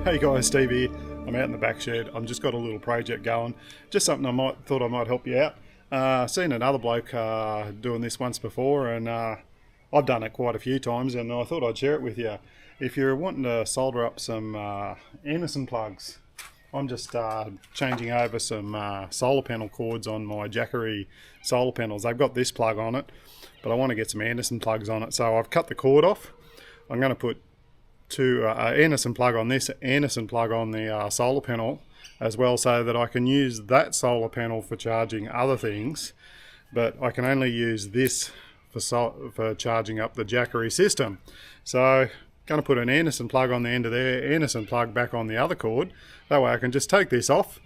Hey guys, Steve here. I'm out in the back shed. I've just got a little project going. Just something thought I might help you out. Seen another bloke doing this once before, and I've done it quite a few times, and I thought I'd share it with you. If you're wanting to solder up some Anderson plugs, I'm just changing over some solar panel cords on my Jackery solar panels. They've got this plug on it, but I want to get some Anderson plugs on it. So I've cut the cord off. I'm going to put Anderson plug on this, Anderson plug on the solar panel as well, so that I can use that solar panel for charging other things, but I can only use this for charging up the Jackery system. So going to put an Anderson plug on the end of there, Anderson plug back on the other cord. That way I can just take this off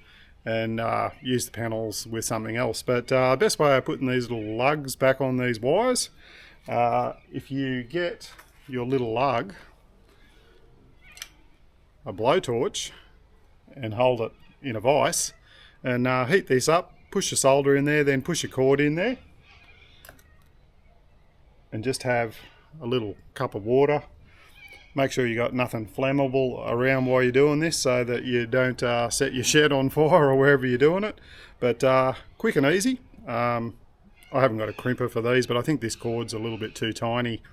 and use the panels with something else. But best way of putting these little lugs back on these wires, if you get your little lug a blowtorch and hold it in a vise and heat this up, push the solder in there, then push a cord in there and just have a little cup of water. Make sure you got nothing flammable around while you're doing this, so that you don't set your shed on fire or wherever you're doing it. But quick and easy. I haven't got a crimper for these, but I think this cord's a little bit too tiny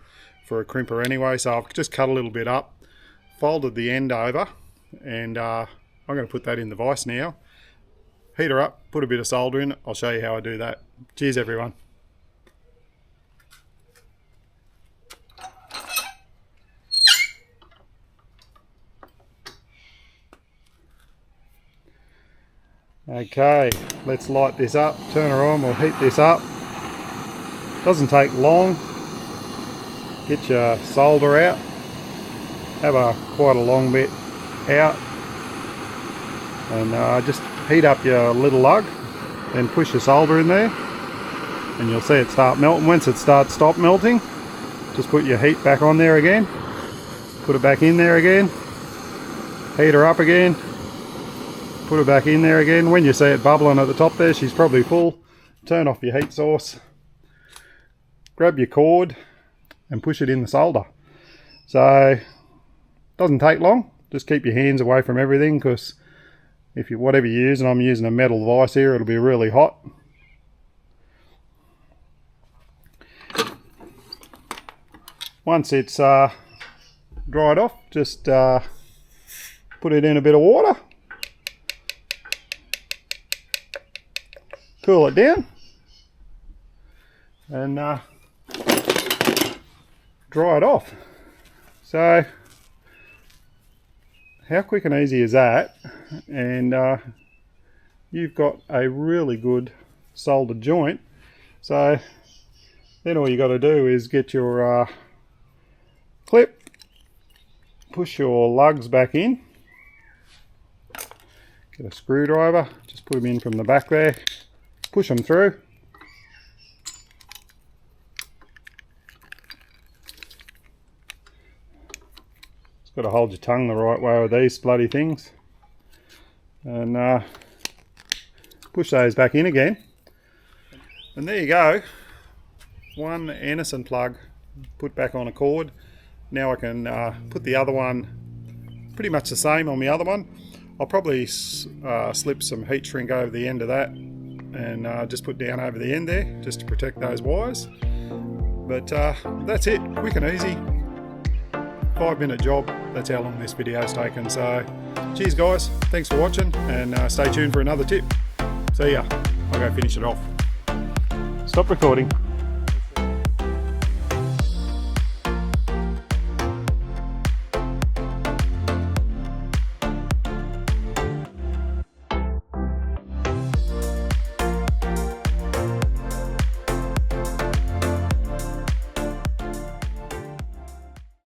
for a crimper anyway, so I've just cut a little bit up, folded the end over, and I'm going to put that in the vise now. Heat her up, put a bit of solder in. I'll show you how I do that. Cheers everyone. Okay, let's light this up, turn her on, we'll heat this up. Doesn't take long. Get your solder out. Have quite a long bit out, and just heat up your little lug, then push the solder in there, and you'll see it start melting. Once it stop melting, just put your heat back on there again, put it back in there again, heat her up again, put it back in there again. When you see it bubbling at the top there, she's probably full. Turn off your heat source, grab your cord and push it in the solder. So doesn't take long. Just keep your hands away from everything, because if you whatever you use, and I'm using a metal vise here, it'll be really hot. Once it's dried off, just put it in a bit of water, cool it down, and dry it off. So how quick and easy is that? And you've got a really good soldered joint. So then all you got to do is get your clip, push your lugs back in, get a screwdriver, just put them in from the back there, push them through. Got to hold your tongue the right way with these bloody things, and push those back in again, and there you go. One Anderson plug put back on a cord. Now I can put the other one pretty much the same on the other one. I'll probably slip some heat shrink over the end of that, and just put down over the end there just to protect those wires. But that's it, quick and easy. 5-minute job. That's how long this video's taken. So cheers guys, thanks for watching, and stay tuned for another tip. See ya. I'll go finish it off. Stop recording.